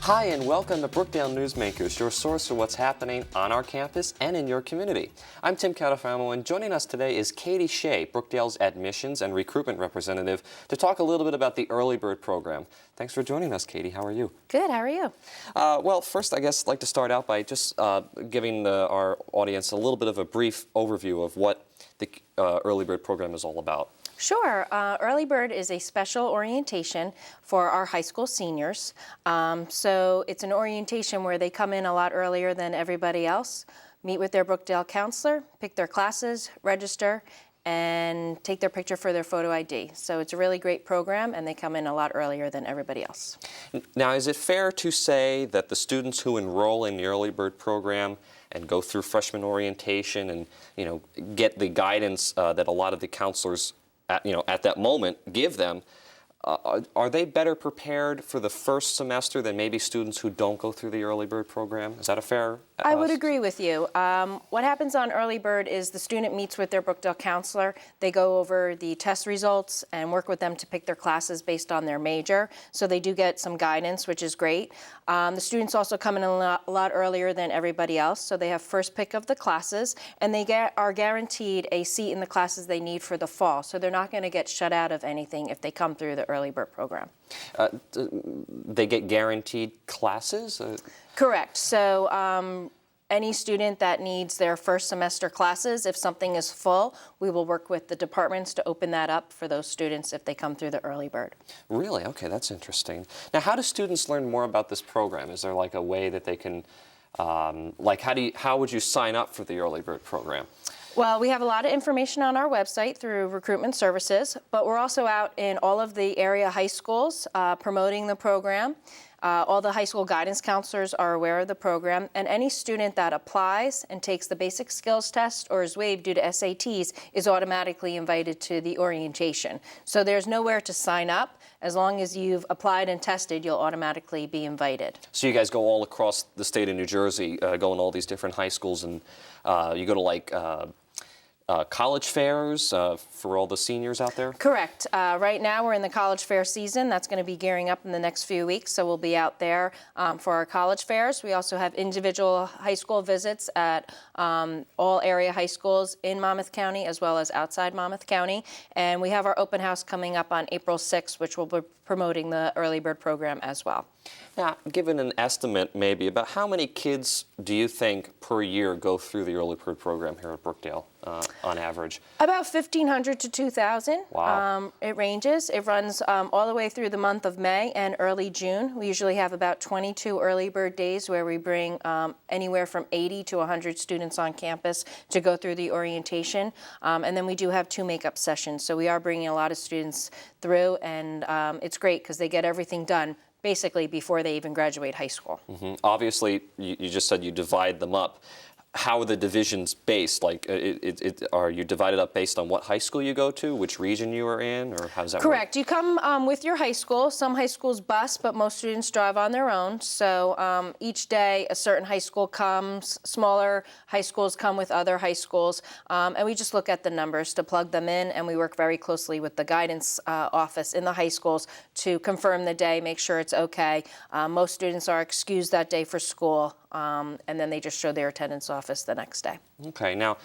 Hi and welcome to Brookdale Newsmakers, your source for what's happening on our campus and in your community. I'm Tim Catalfamo, and joining us today is Katie Shea, Brookdale's Admissions and Recruitment Representative, to talk a little bit about the Early Bird program. Thanks for joining us, Katie. How are you? Good. How are you? Well, first, I guess I'd like to start out by just giving our audience a little bit of a brief overview of what the Early Bird program is all about. Sure. Early Bird is a special orientation for our high school seniors. So it's an orientation where they come in a lot earlier than everybody else, meet with their Brookdale counselor, pick their classes, register, and take their picture for their photo ID. So it's a really great program, and they come in a lot earlier than everybody else. Now, is it fair to say that the students who enroll in the Early Bird program and go through freshman orientation and get the guidance that a lot of the counselors at that moment give them, are they better prepared for the first semester than maybe students who don't go through the Early Bird program? Is that a fair I would agree with you. What happens on Early Bird is the student meets with their Brookdale counselor. They go over the test results and work with them to pick their classes based on their major. So they do get some guidance, which is great. The students also come in a lot earlier than everybody else, so they have first pick of the classes, and they are guaranteed a seat in the classes they need for the fall. So they're not going to get shut out of anything if they come through the Early Bird program. They get guaranteed classes? Correct. So any student that needs their first semester classes, if something is full, we will work with the departments to open that up for those students if they come through the Early Bird. Really? Okay, that's interesting. Now, how do students learn more about this program? Is there like a way that they can, how would you sign up for the Early Bird program? Well, we have a lot of information on our website through Recruitment Services, but we're also out in all of the area high schools promoting the program. All the high school guidance counselors are aware of the program, and any student that applies and takes the basic skills test or is waived due to SATs is automatically invited to the orientation. So there's nowhere to sign up. As long as you've applied and tested, you'll automatically be invited. So you guys go all across the state of New Jersey, go in all these different high schools, and you go to like college fairs for all the seniors out there? Correct. Right now we're in the college fair season. That's going to be gearing up in the next few weeks, so we'll be out there for our college fairs. We also have individual high school visits at all area high schools in Monmouth County as well as outside Monmouth County. And we have our open house coming up on April 6th, which will be promoting the Early Bird program as well. Now, given an estimate maybe, about how many kids do you think per year go through the Early Bird program here at Brookdale on average? About 1,500 to 2,000. Wow. It ranges. It runs all the way through the month of May and early June. We usually have about 22 Early Bird days where we bring anywhere from 80 to 100 students on campus to go through the orientation. And then we do have 2 makeup sessions. So we are bringing a lot of students through, and it's great because they get everything done basically before they even graduate high school. Mm-hmm. Obviously, you just said you divide them up. How are the divisions based? Like, are you divided up based on what high school you go to, which region you are in, or how does that work? Correct. You come with your high school. Some high schools bus, but most students drive on their own. So each day a certain high school comes, smaller high schools come with other high schools, and we just look at the numbers to plug them in, and we work very closely with the guidance office in the high schools to confirm the day, make sure it's okay. Most students are excused that day for school, and then they just show their attendance office the next day. Okay. Now,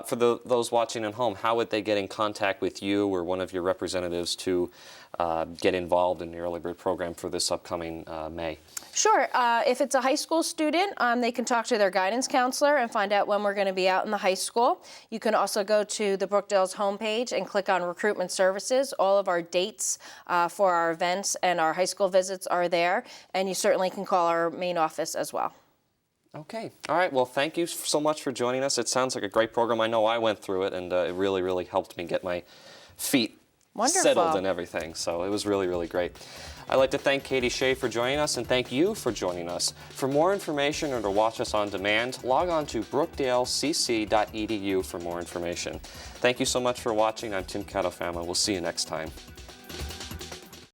for those watching at home, how would they get in contact with you or one of your representatives to get involved in the Early Bird program for this upcoming May? Sure. If it's a high school student, they can talk to their guidance counselor and find out when we're going to be out in the high school. You can also go to the Brookdale's homepage and click on Recruitment Services. All of our dates for our events and our high school visits are there, and you certainly can call our main office as well. Okay. All right. Well, thank you so much for joining us. It sounds like a great program. I know I went through it, and it really, really helped me get my feet settled and everything. So it was really, really great. I'd like to thank Katie Shea for joining us, and thank you for joining us. For more information or to watch us on demand, log on to brookdalecc.edu for more information. Thank you so much for watching. I'm Tim Catalfamo. We'll see you next time.